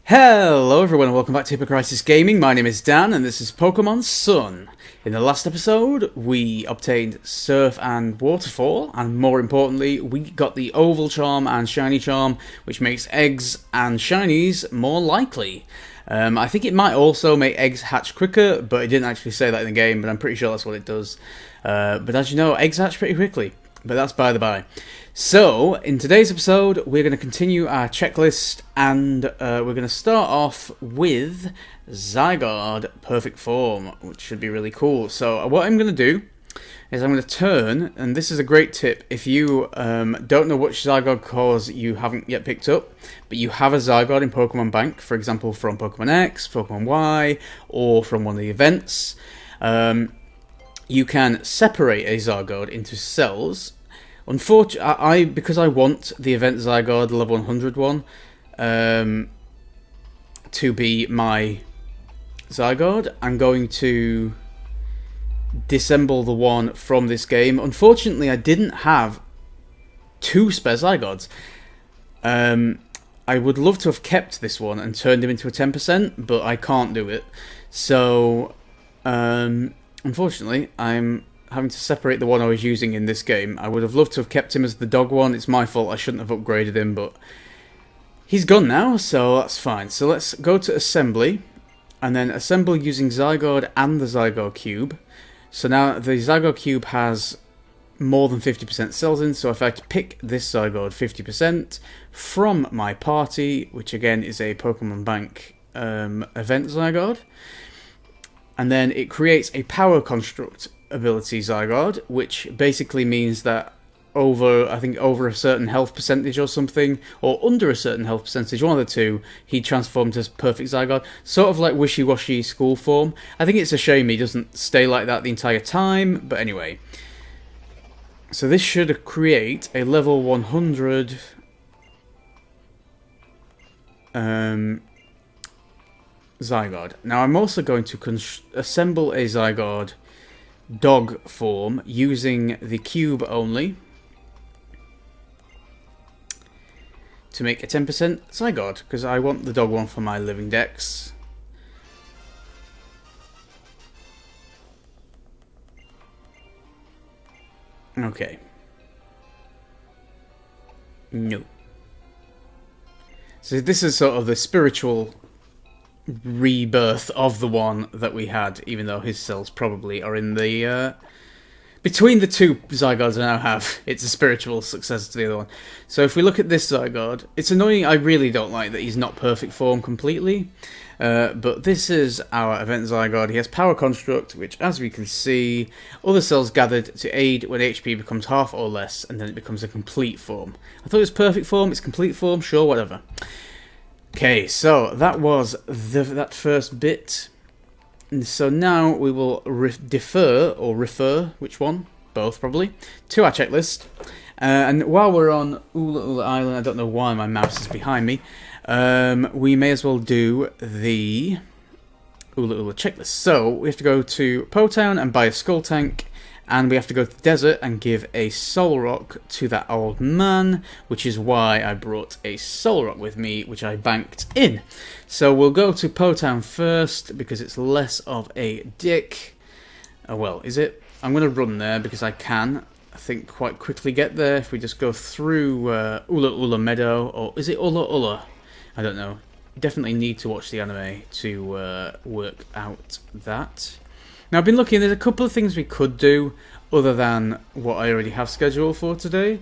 Hello everyone and welcome back to HippoCrisis Gaming. My name is Dan and this is Pokemon Sun. In the last episode we obtained Surf and Waterfall, and more importantly we got the Oval Charm and Shiny Charm, which makes eggs and shinies more likely. I think it might also make eggs hatch quicker, but it didn't actually say that in the game, but I'm pretty sure that's what it does. But as you know, eggs hatch pretty quickly, but that's by the by. So, in today's episode, we're going to continue our checklist, and we're going to start off with Zygarde Perfect Form, which should be really cool. So, what I'm going to do is I'm going to turn, and this is a great tip, if you don't know which Zygarde cores you haven't yet picked up, but you have a Zygarde in Pokemon Bank, for example from Pokemon X, Pokemon Y, or from one of the events, you can separate a Zygarde into cells. Unfortunately, because I want the event Zygarde level 100 one to be my Zygarde, I'm going to disassemble the one from this game. Unfortunately, I didn't have two spare Zygardes. I would love to have kept this one and turned him into a 10%, but I can't do it. So, unfortunately, I'm having to separate the one I was using in this game. I would have loved to have kept him as the dog one. It's my fault, I shouldn't have upgraded him, but he's gone now, so that's fine. So let's go to assembly, and then assemble using Zygarde and the Zygarde Cube. So now the Zygarde Cube has more than 50% cells in, so if I pick this Zygarde 50% from my party, which again is a Pokemon Bank event Zygarde, and then it creates a power construct ability Zygarde, which basically means that over a certain health percentage or something, or under a certain health percentage, one of the two, he transformed as perfect Zygarde, sort of like wishy-washy school form. I think it's a shame he doesn't stay like that the entire time, but anyway. So this should create a level 100 Zygarde. Now I'm also going to assemble a Zygarde dog form using the cube only to make a 10% Zygarde, because I want the dog one for my living dex. Okay. No. So this is sort of the spiritual rebirth of the one that we had, even though his cells probably are in the between the two Zygardes I now have, it's a spiritual successor to the other one. So if we look at this Zygarde, it's annoying. I really don't like that he's not perfect form completely, but this is our event Zygarde. He has power construct, which as we can see, other cells gathered to aid when HP becomes half or less, and then it becomes a complete form. I thought it was perfect form, it's complete form, sure, whatever. Okay, so that was that first bit. And so now we will refer, which one? Both probably, to our checklist. And while we're on Ula Ula Island, I don't know why my mouse is behind me, we may as well do the Ula Ula checklist. So we have to go to Po Town and buy a Skull Tank. And we have to go to the desert and give a Soul Rock to that old man, which is why I brought a Soul Rock with me, which I banked in. So we'll go to Po Town first, because it's less of a dick. Oh, well, is it? I'm going to run there, because I can, I think, quite quickly get there. If we just go through Ula Ula Meadow, or is it Ula Ula? I don't know. Definitely need to watch the anime to work out that. Now, I've been looking, there's a couple of things we could do other than what I already have scheduled for today.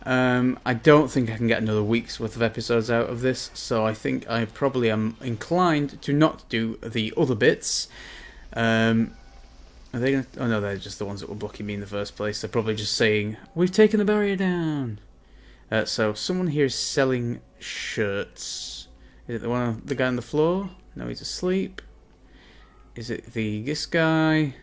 I don't think I can get another week's worth of episodes out of this, so I think I probably am inclined to not do the other bits. Are they gonna... Oh no, they're just the ones that were blocking me in the first place. They're probably just saying, we've taken the barrier down. So, someone here is selling shirts. Is it the guy on the floor? No, he's asleep. Is it this guy?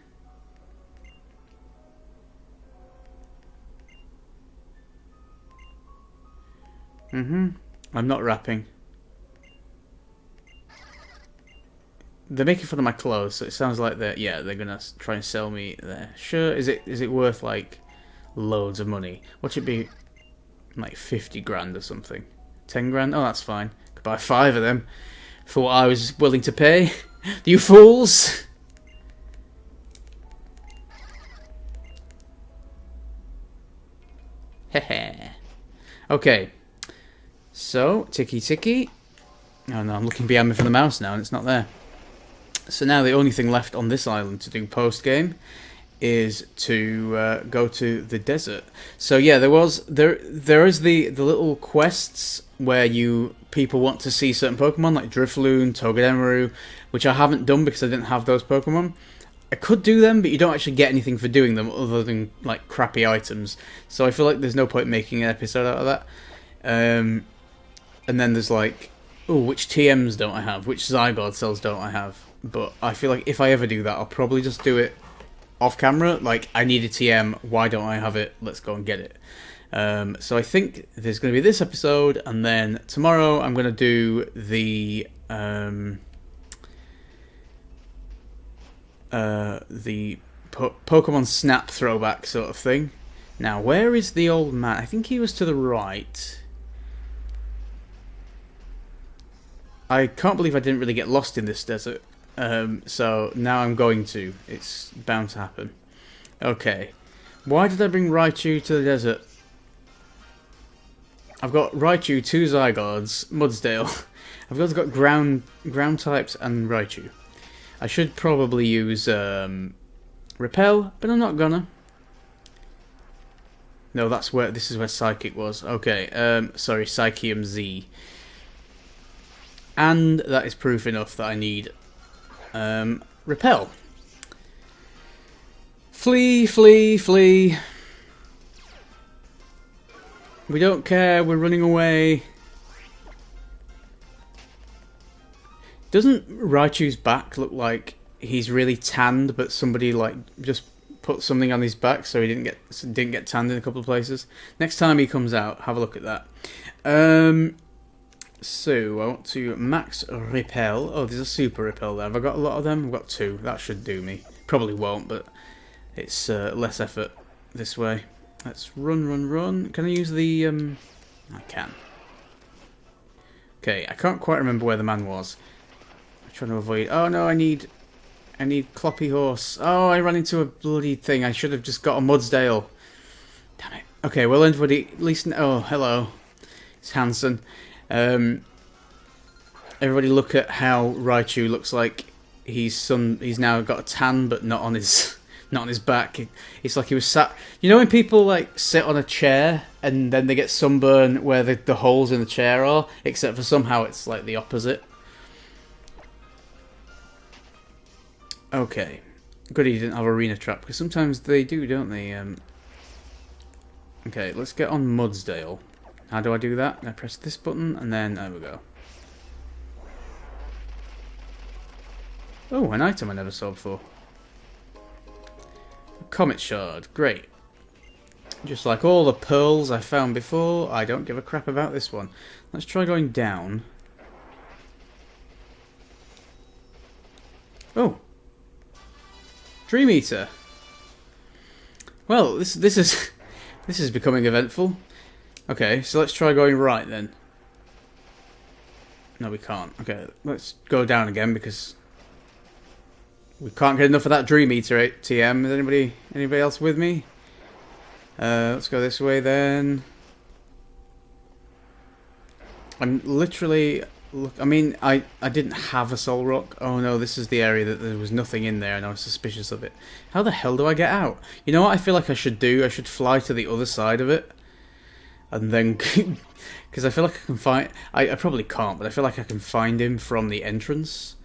I'm not rapping. They're making fun of my clothes, so it sounds like they're gonna try and sell me their shirt. Is it worth like loads of money? What should it be? Like 50 grand or something. 10 grand? Oh, that's fine. Could buy 5 of them. for what I was willing to pay. You fools! Heh. Okay. So, ticky. Oh no, I'm looking behind me for the mouse now and it's not there. So now the only thing left on this island to do post-game is to go to the desert. So yeah, there is the little quests where people want to see certain Pokemon like Drifloon, Togedemaru, which I haven't done because I didn't have those Pokemon. I could do them, but you don't actually get anything for doing them other than like crappy items. So I feel like there's no point making an episode out of that. And then there's like, oh, which TMs don't I have? Which Zygarde cells don't I have? But I feel like if I ever do that, I'll probably just do it off camera. Like, I need a TM, why don't I have it? Let's go and get it. So I think there's going to be this episode, and then tomorrow I'm going to do the Pokemon Snap throwback sort of thing. Now, where is the old man? I think he was to the right. I can't believe I didn't really get lost in this desert. So now I'm going to. It's bound to happen. Okay. Why did I bring Raichu to the desert? I've got Raichu, 2 Zygardes, Mudsdale. I've also got ground types and Raichu. I should probably use Repel, but I'm not gonna. No, this is where Psychic was. Okay, sorry, Psychium Z. And that is proof enough that I need Repel. Flee. We don't care, we're running away. Doesn't Raichu's back look like he's really tanned, but somebody like just put something on his back so he didn't get tanned in a couple of places? Next time he comes out, have a look at that. So I want to max Repel. Oh, there's a Super Repel there. Have I got a lot of them? I've got 2. That should do me. Probably won't, but it's less effort this way. Let's run. Can I use the... I can. Okay, I can't quite remember where the man was. I'm trying to avoid... Oh no, I need Cloppy Horse. Oh, I ran into a bloody thing. I should have just got a Mudsdale. Damn it. Okay, well, everybody at least... Oh, hello. It's Hanson. Everybody look at how Raichu looks like he's now got a tan, but not on his back. It's like he was sat. You know when people like sit on a chair and then they get sunburn where the holes in the chair are, except for somehow it's like the opposite. Okay, good he didn't have Arena Trap, because sometimes they do, don't they? Okay, let's get on Mudsdale. How do I do that? I press this button, and then there we go. Oh, an item I never saw before. A Comet Shard, great. Just like all the pearls I found before, I don't give a crap about this one. Let's try going down. Oh! Dream Eater! Well, this is becoming eventful. Okay, so let's try going right then. No, we can't. Okay, let's go down again because we can't get enough of that Dream Eater TM. Is anybody else with me? Let's go this way then. I'm literally... Look, I mean, I didn't have a Soul Rock. Oh no, this is the area that there was nothing in there and I was suspicious of it. How the hell do I get out? You know what I feel like I should do? I should fly to the other side of it. And then, because I feel like I can find... I probably can't, but I feel like I can find him from the entrance.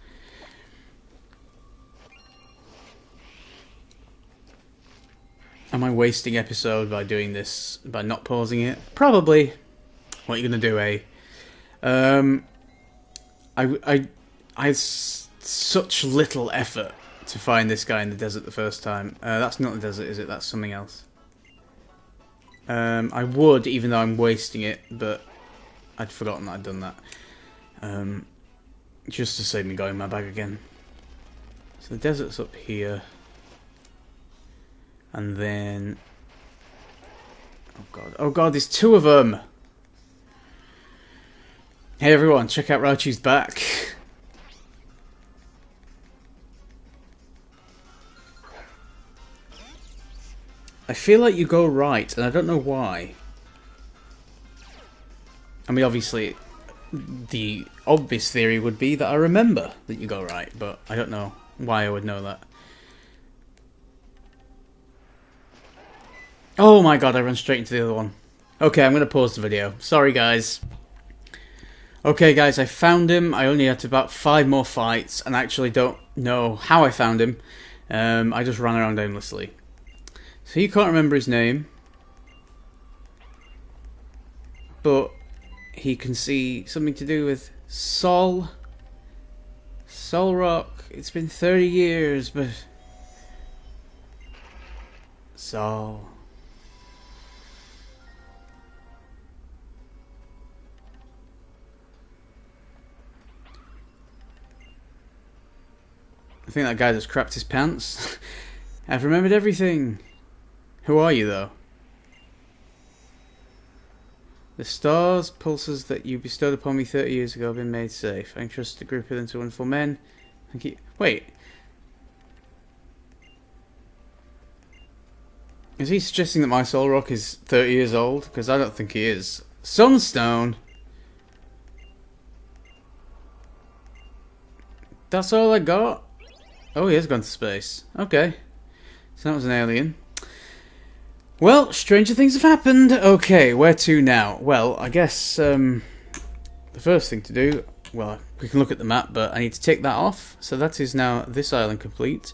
Am I wasting episode by doing this, by not pausing it? Probably. What are you going to do, eh? I had such little effort to find this guy in the desert the first time. That's not the desert, is it? That's something else. I would, even though I'm wasting it, but I'd forgotten that I'd done that. Just to save me going my bag again. So the desert's up here. And then... Oh god, there's 2 of them! Hey everyone, check out Raichu's back. I feel like you go right, and I don't know why. I mean, obviously, the obvious theory would be that I remember that you go right, but I don't know why I would know that. Oh my god, I ran straight into the other one. Okay, I'm going to pause the video. Sorry, guys. Okay, guys, I found him. I only had about 5 more fights, and I actually don't know how I found him. I just ran around aimlessly. So you can't remember his name, but he can see something to do with Sol Rock. It's been 30 years, but Sol. I think that guy just crapped his pants. I've remembered everything. Who are you, though? The stars, pulses that you bestowed upon me 30 years ago have been made safe. I entrust a group of them to wonderful men. Thank you. Wait. Is he suggesting that my Soul Rock is 30 years old? Because I don't think he is. Sunstone! That's all I got? Oh, he has gone to space. Okay. So that was an alien. Well, stranger things have happened. Okay, where to now? Well, I guess the first thing to do... Well, we can look at the map, but I need to take that off. So that is now this island complete.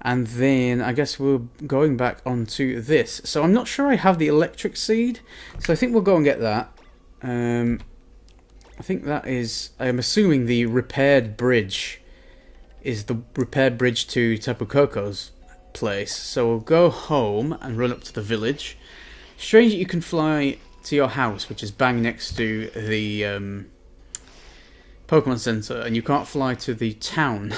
And then I guess we're going back onto this. So I'm not sure I have the electric seed. So I think we'll go and get that. I think that is... I'm assuming the repaired bridge is the repaired bridge to Tapu Koko's place. So we'll go home and run up to the village. Strange that you can fly to your house, which is bang next to the Pokemon Center, and you can't fly to the town.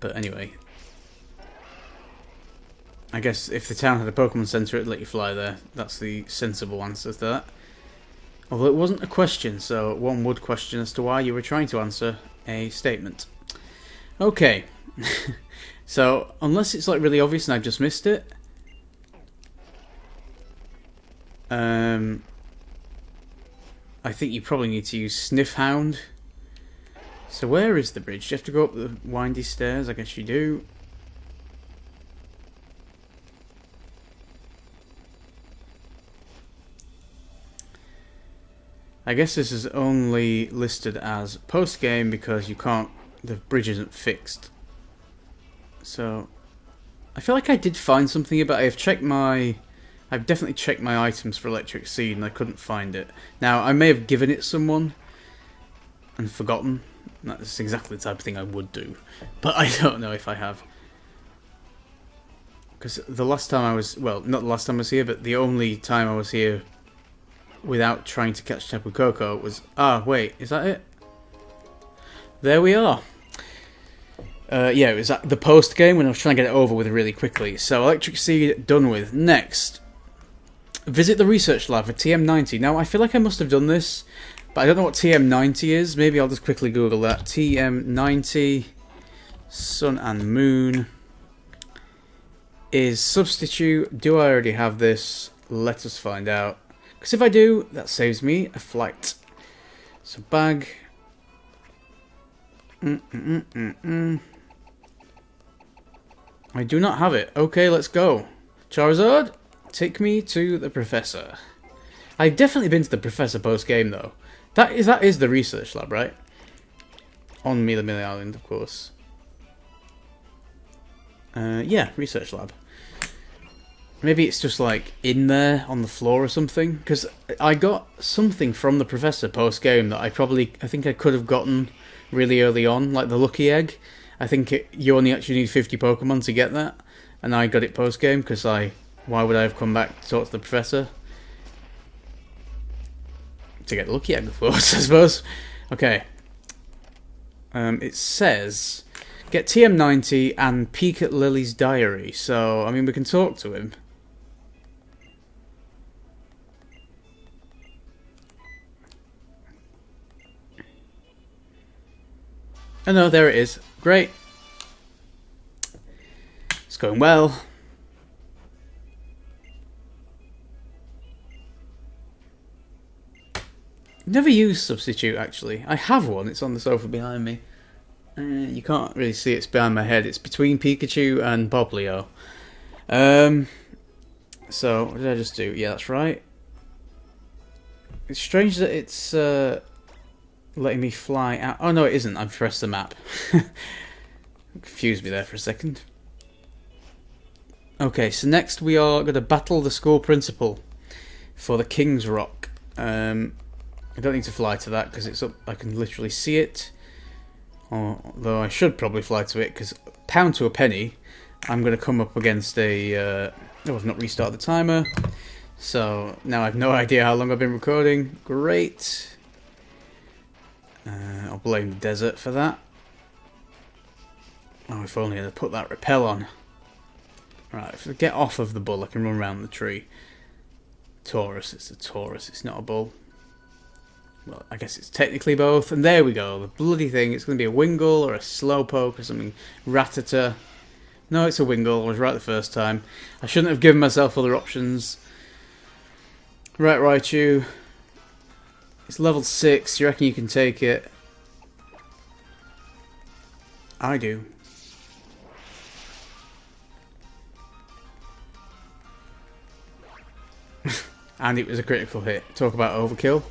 But anyway, I guess if the town had a Pokemon Center, it'd let you fly there. That's the sensible answer to that. Although it wasn't a question, so one would question as to why you were trying to answer a statement. Okay. So, unless it's like really obvious and I've just missed it. I think you probably need to use Sniff Hound. So where is the bridge? Do you have to go up the windy stairs? I guess you do. I guess this is only listed as post-game because you can't... The bridge isn't fixed. So... I feel like I did find something, but I've definitely checked my items for electric seed and I couldn't find it. Now, I may have given it someone and forgotten. That's exactly the type of thing I would do. But I don't know if I have. Because the last time I was... Well, not the last time I was here, but the only time I was here without trying to catch Tapu Koko was... Ah, wait, is that it? There we are. Yeah, it was at the post game when I was trying to get it over with really quickly. So, electric seed done with. Next, visit the research lab for TM90. Now, I feel like I must have done this, but I don't know what TM90 is. Maybe I'll just quickly Google that. TM90, Sun and Moon, is substitute. Do I already have this? Let us find out. Because if I do, that saves me a flight. So bag. I do not have it. Okay, let's go. Charizard, take me to the Professor. I've definitely been to the Professor post-game, though. That is the research lab, right? On Mila Mila Island, of course. Yeah, research lab. Maybe it's just like in there on the floor or something. Because I got something from the Professor post-game that I think I could have gotten really early on, like the Lucky Egg. I think you only actually need 50 Pokemon to get that. And I got it post-game because why would I have come back to talk to the Professor? To get the Lucky Egg, of course, I suppose. Okay. It says, get TM90 and peek at Lily's diary. So, I mean, we can talk to him. Oh no, there it is. Great. going well. Never used Substitute, actually. I have one. It's on the sofa behind me. You can't really see it's behind my head. It's between Pikachu and Poplio. So, what did I just do? Yeah, that's right. It's strange that it's letting me fly out. Oh, no, it isn't. I've pressed the map. Confused me there for a second. Okay, so next we are going to battle the school principal for the King's Rock. I don't need to fly to that because it's up. I can literally see it. Although I should probably fly to it because pound to a penny, I'm going to come up against a... oh, I've not restarted the timer. So now I have no idea how long I've been recording. Great. I'll blame the desert for that. Oh, if only I'd put that repel on. Right, if I get off of the bull, I can run around the tree. Taurus, it's a Taurus, it's not a bull. Well, I guess it's technically both. And there we go, the bloody thing. It's going to be a Wingull or a Slowpoke or something. Rattata. No, it's a Wingull. I was right the first time. I shouldn't have given myself other options. Right, Raichu. It's level 6. You reckon you can take it? I do. And it was a critical hit. Talk about overkill.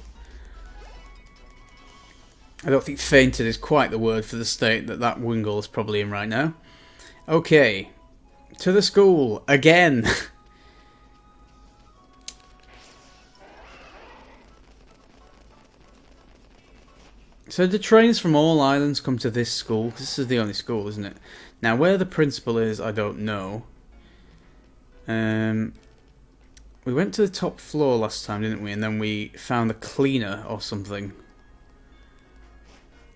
I don't think fainted is quite the word for the state that that Wingull is probably in right now. Okay. To the school. Again. So the trains from all islands come to this school. This is the only school, isn't it? Now, where the principal is, I don't know. We went to the top floor last time, didn't we? And then we found the cleaner or something.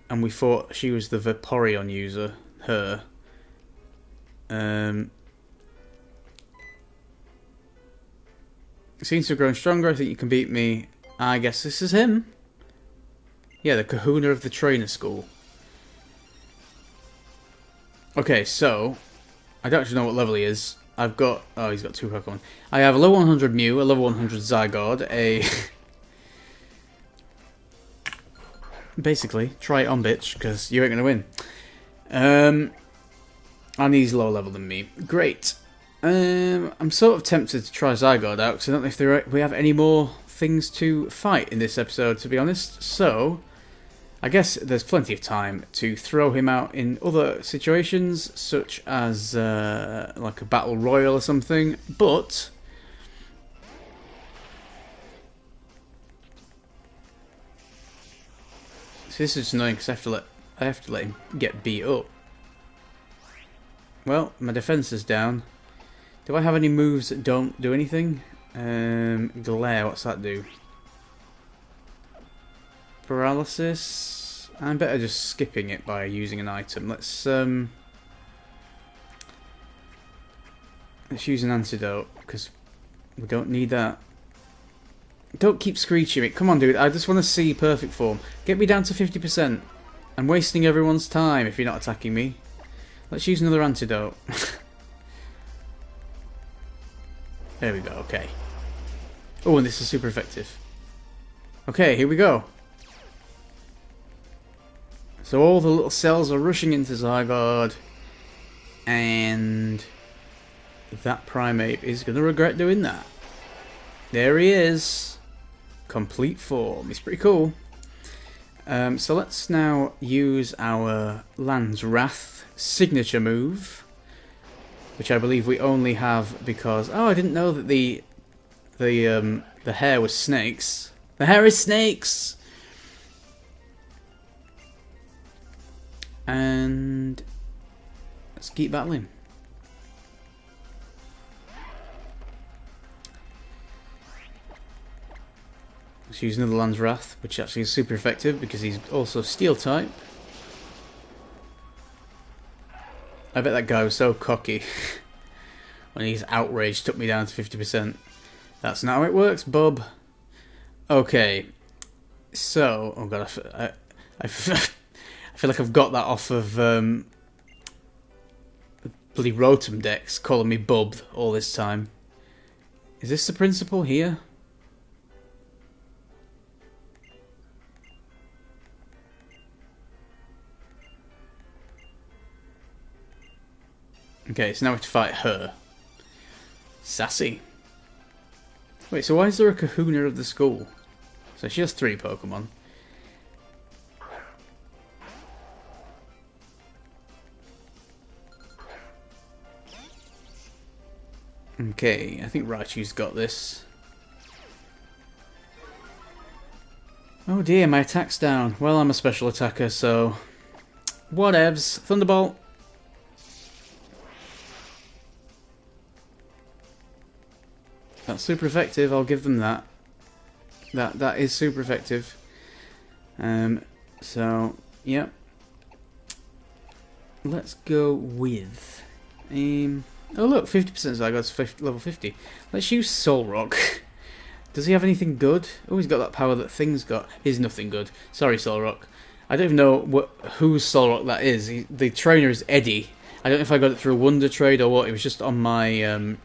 And we thought she was the Vaporeon user. Her. Seems to have grown stronger. I think you can beat me. I guess this is him. Yeah, the kahuna of the trainer school. Okay, so... I don't actually know what level he is. I've got... Oh, he's got 2 Pokemon. I have a level 100 Mew, a level 100 Zygarde, a... Basically, try it on, bitch, because you ain't going to win. And he's lower level than me. Great. I'm sort of tempted to try Zygarde out, because I don't know if we have any more things to fight in this episode, to be honest. So, I guess there's plenty of time to throw him out in other situations, such as like a battle royal or something, but... So this is annoying because I have to let him get beat up. Well, my defense is down. Do I have any moves that don't do anything? Glare, what's that do? Paralysis. I'm better just skipping it by using an item. Let's use an antidote because we don't need that. Don't keep screeching it. Come on, dude. I just want to see perfect form. Get me down to 50%. I'm wasting everyone's time if you're not attacking me. Let's use another antidote. There we go. Okay. Oh, and this is super effective. Okay, here we go. So all the little cells are rushing into Zygarde. And that primate is going to regret doing that. There he is. Complete form. It's pretty cool. So let's now use our Land's Wrath signature move, which I believe we only have because... Oh, I didn't know that the hair was snakes. The hair is snakes! And let's keep battling. Let's use another Land's Wrath, which actually is super effective because he's also Steel type. I bet that guy was so cocky when he's outraged, took me down to 50%. That's not how it works, bub. Okay, so oh god, I feel like I've got that off of bloody Rotom Dex calling me Bub all this time. Is this the principal here? Okay, so now we have to fight her. Sassy. Wait, so why is there a Kahuna of the school? So she has 3 Pokemon. Okay, I think Raichu's got this. Oh dear, my attack's down. Well, I'm a special attacker, so... whatevs. Thunderbolt. That's super effective, I'll give them that. That is super effective. So, yep. Let's go with... oh look, 50% Zygarde's level 50. Let's use Solrock. Does he have anything good? Oh, he's got that power that Thing's got. He's nothing good. Sorry, Solrock. I don't even know whose Solrock that is. The trainer is Eddie. I don't know if I got it through a Wonder Trade or what. It was just on my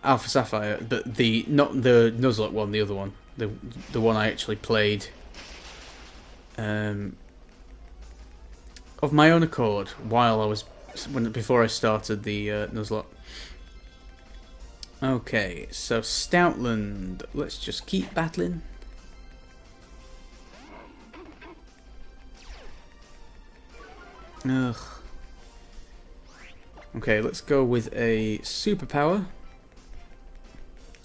Alpha Sapphire, but not the Nuzlocke one, the other one. The one I actually played of my own accord while I was... before I started the Nuzlocke. Okay, so Stoutland. Let's just keep battling. Ugh. Okay, let's go with a superpower.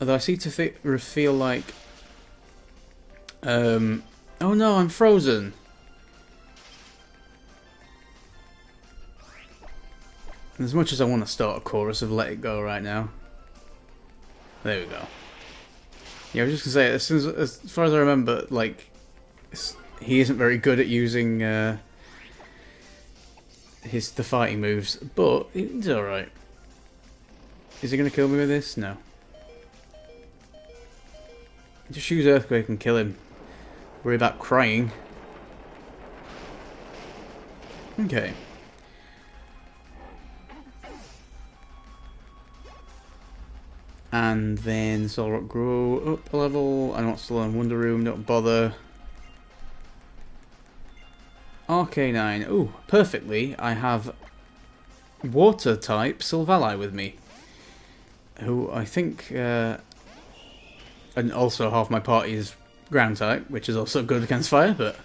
Although I seem to feel like... oh no, I'm frozen. As much as I want to start a chorus of Let It Go right now. There we go. Yeah, I was just going to say, as far as I remember, like, he isn't very good at using the fighting moves, but he's alright. Is he going to kill me with this? No. Just use Earthquake and kill him. Worry about crying. Okay. And then Solrock grow up a level. I'm not still on Wonder Room, don't bother. Arcanine. Ooh, perfectly. I have Water type Silvally with me. Who I think... and also half my party is Ground type, which is also good against fire, but...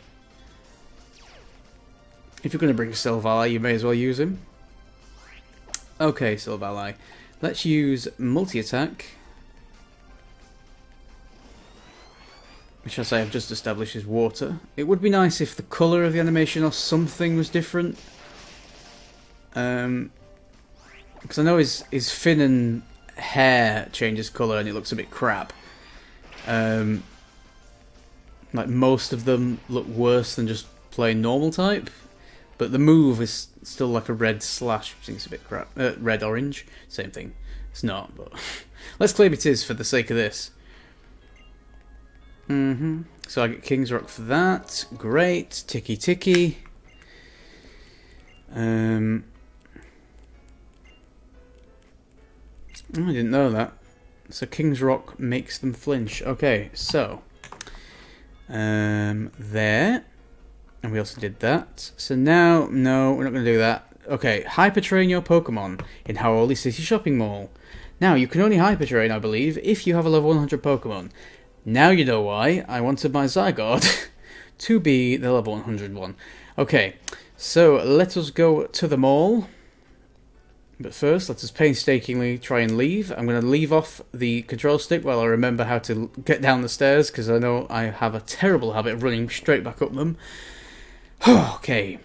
if you're going to bring Silvally, you may as well use him. Okay, Silvally. Let's use multi-attack, which I say I've just established is water. It would be nice if the colour of the animation or something was different. Because I know his fin and hair changes colour and it looks a bit crap. Like most of them look worse than just plain normal type. But the move is still like a red slash, which seems a bit crap. Red-orange, same thing. It's not, but... let's claim it is for the sake of this. So I get King's Rock for that. Great. Ticky Ticky. I didn't know that. So King's Rock makes them flinch. Okay, so... there... and we also did that. So now, no, we're not going to do that. Okay, Hyper Train your Pokemon in Howley City Shopping Mall. Now, you can only Hyper Train, I believe, if you have a level 100 Pokemon. Now you know why I wanted my Zygarde to be the level 100 one. Okay, so let us go to the mall. But first, let us painstakingly try and leave. I'm going to leave off the control stick while I remember how to get down the stairs, because I know I have a terrible habit of running straight back up them. Okay,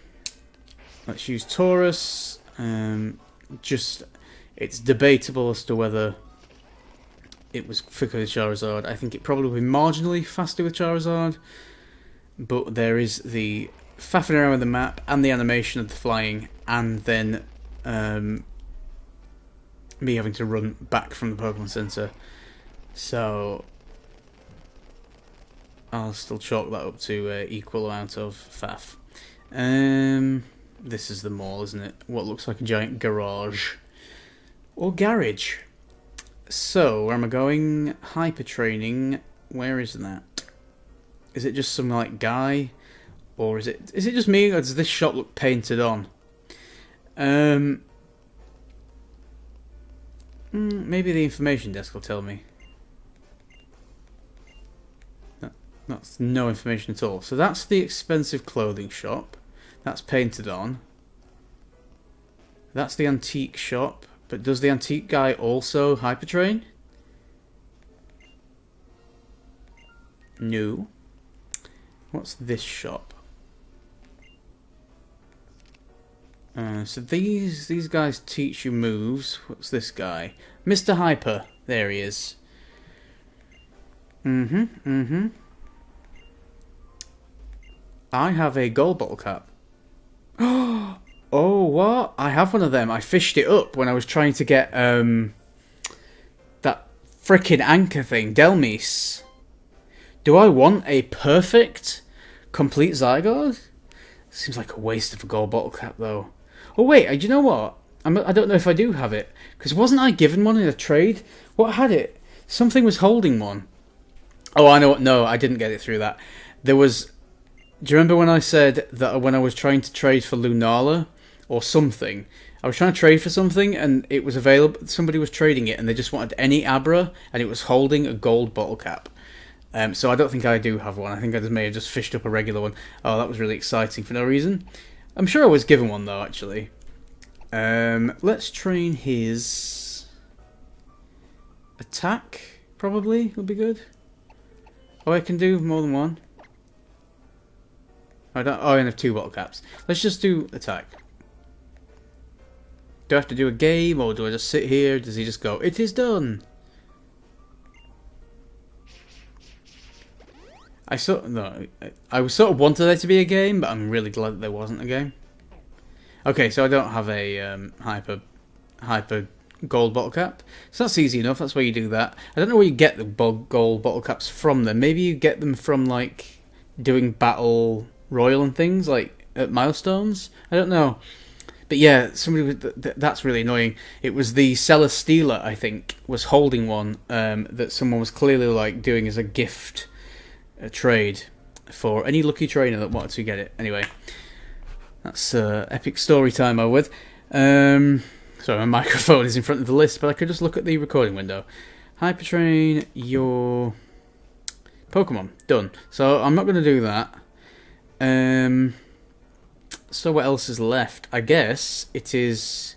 let's use Taurus. It's debatable as to whether it was quicker with Charizard. I think it probably would be marginally faster with Charizard, but there is the faffing around with the map and the animation of the flying, and then me having to run back from the Pokemon Center. So I'll still chalk that up to equal amount of faff. This is the mall, isn't it? What looks like a giant garage. Or garage. So, where am I going? Hyper training. Where is that? Is it just some, like, guy? Or is it just me, or does this shop look painted on? Maybe the information desk will tell me. That's no information at all. So that's the expensive clothing shop. That's painted on. That's the antique shop. But does the antique guy also hypertrain? No. What's this shop? So these guys teach you moves. What's this guy? Mr. Hyper. There he is. I have a gold bottle cap. Oh, what? I have one of them. I fished it up when I was trying to get that frickin' anchor thing, Delmise. Do I want a perfect, complete Zygarde? Seems like a waste of a gold bottle cap, though. Oh wait, do you know what? I don't know if I do have it, because wasn't I given one in a trade? What had it? Something was holding one. Oh, I know what. No, I didn't get it through that. There was. Do you remember when I said that when I was trying to trade for Lunala or something? I was trying to trade for something and it was available. Somebody was trading it and they just wanted any Abra and it was holding a gold bottle cap. So I don't think I do have one. I think I may have just fished up a regular one. Oh, that was really exciting for no reason. I'm sure I was given one though, actually. Let's train his attack. Probably would be good. Oh, I can do more than one. I only have 2 bottle caps. Let's just do attack. Do I have to do a game or do I just sit here? Does he just go, it is done? I sort of wanted there to be a game, but I'm really glad that there wasn't a game. Okay, so I don't have a hyper gold bottle cap. So that's easy enough. That's where you do that. I don't know where you get the gold bottle caps from then. Maybe you get them from like doing battle royal and things like at milestones. I don't know. But yeah, that's really annoying. It was the Celesteela, I think, was holding one that someone was clearly like doing as a gift, a trade for any lucky trainer that wanted to get it. Anyway, that's epic story time over with. Sorry, my microphone is in front of the list, but I could just look at the recording window. Hypertrain your Pokemon. Done. So I'm not going to do that. So what else is left? I guess it is.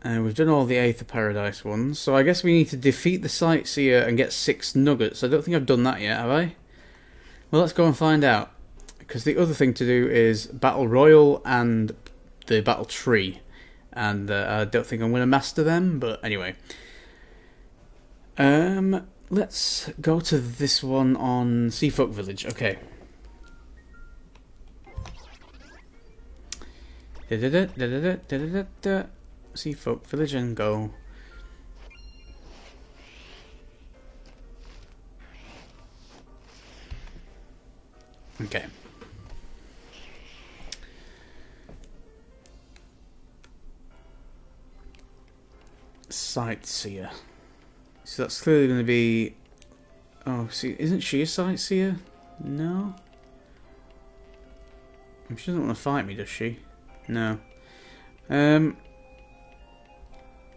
We've done all the Aether Paradise ones, so I guess we need to defeat the Sightseer and get 6 nuggets. I don't think I've done that yet, have I? Well, let's go and find out. Because the other thing to do is Battle Royal and the Battle Tree. And I don't think I'm going to master them, but anyway. Let's go to this one on Seafolk Village. Okay. Seafolk Village and go. Okay. Sightseer. So that's clearly going to be. Oh, see, isn't she a Sightseer? No. She doesn't want to fight me, does she? No.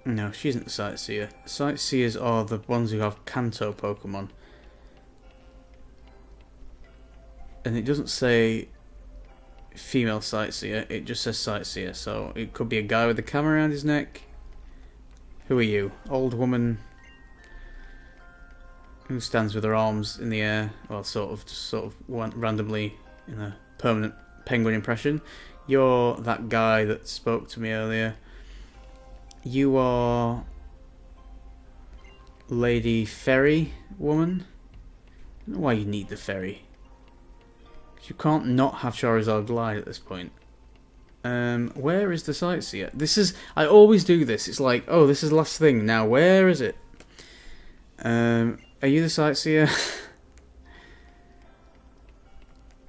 No, she isn't the Sightseer. Sightseers are the ones who have Kanto Pokemon. And it doesn't say female Sightseer, it just says Sightseer. So it could be a guy with a camera around his neck. Who are you? Old woman who stands with her arms in the air. Well, sort of randomly in a permanent penguin impression. You're that guy that spoke to me earlier. You are Lady Fairy Woman. I don't know why you need the ferry. You can't not have Charizard glide at this point. Where is the Sightseer? This is... I always do this. It's like, oh, this is the last thing. Now, where is it? Are you the Sightseer?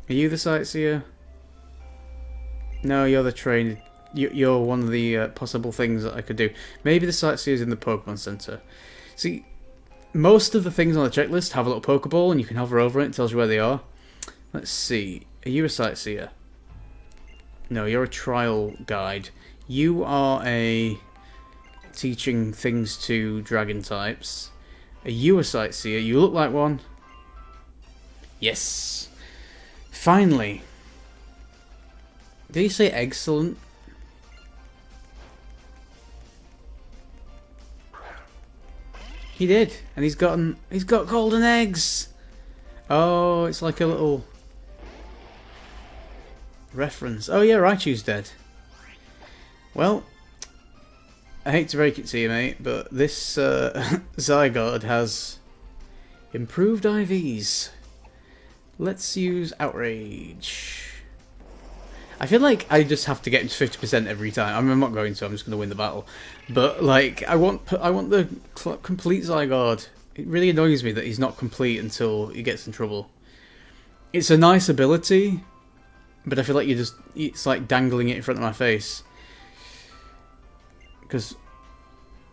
Are you the Sightseer? No, you're the trained. You're one of the possible things that I could do. Maybe the sightseer's in the Pokemon Center. See, most of the things on the checklist have a little Pokeball, and you can hover over it. It tells you where they are. Let's see. Are you a sightseer? No, you're a trial guide. You are a teaching things to dragon types. Are you a sightseer? You look like one. Yes. Finally. Did he say excellent? He did, and he's got golden eggs. Oh, it's like a little reference. Oh yeah, Raichu's dead. Well, I hate to break it to you, mate, but this Zygarde has improved IVs. Let's use Outrage. I feel like I just have to get into 50% every time. I mean, I'm not going to. I'm just going to win the battle. But like, I want the complete Zygarde. It really annoys me that he's not complete until he gets in trouble. It's a nice ability, but I feel like it's like dangling it in front of my face. Because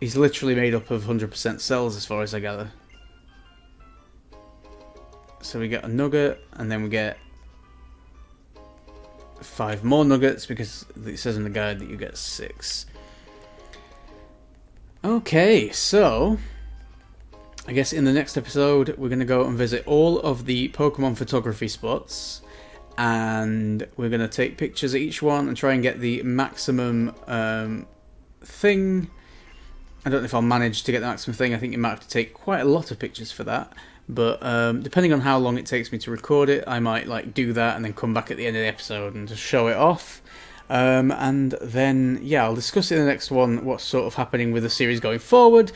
he's literally made up of 100% cells, as far as I gather. So we get a nugget, and then we get 5 more nuggets, because it says in the guide that you get 6. Okay, so I guess in the next episode we're going to go and visit all of the Pokemon photography spots, and we're going to take pictures of each one and try and get the maximum thing. I don't know if I'll manage to get the maximum thing. I think you might have to take quite a lot of pictures for that. But depending on how long it takes me to record it, I might like do that and then come back at the end of the episode and just show it off. And then, yeah, I'll discuss in the next one what's sort of happening with the series going forward.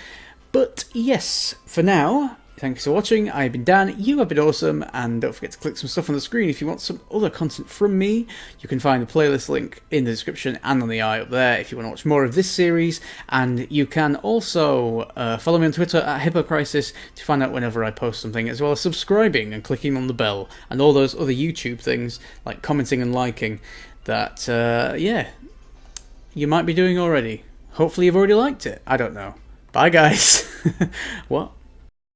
But yes, for now, thanks for watching. I've been Dan, you have been awesome, and don't forget to click some stuff on the screen if you want some other content from me. You can find the playlist link in the description and on the eye up there if you want to watch more of this series, and you can also follow me on Twitter at HippoCrisis to find out whenever I post something, as well as subscribing and clicking on the bell, and all those other YouTube things, like commenting and liking, that, yeah, you might be doing already. Hopefully you've already liked it. I don't know. Bye, guys. What?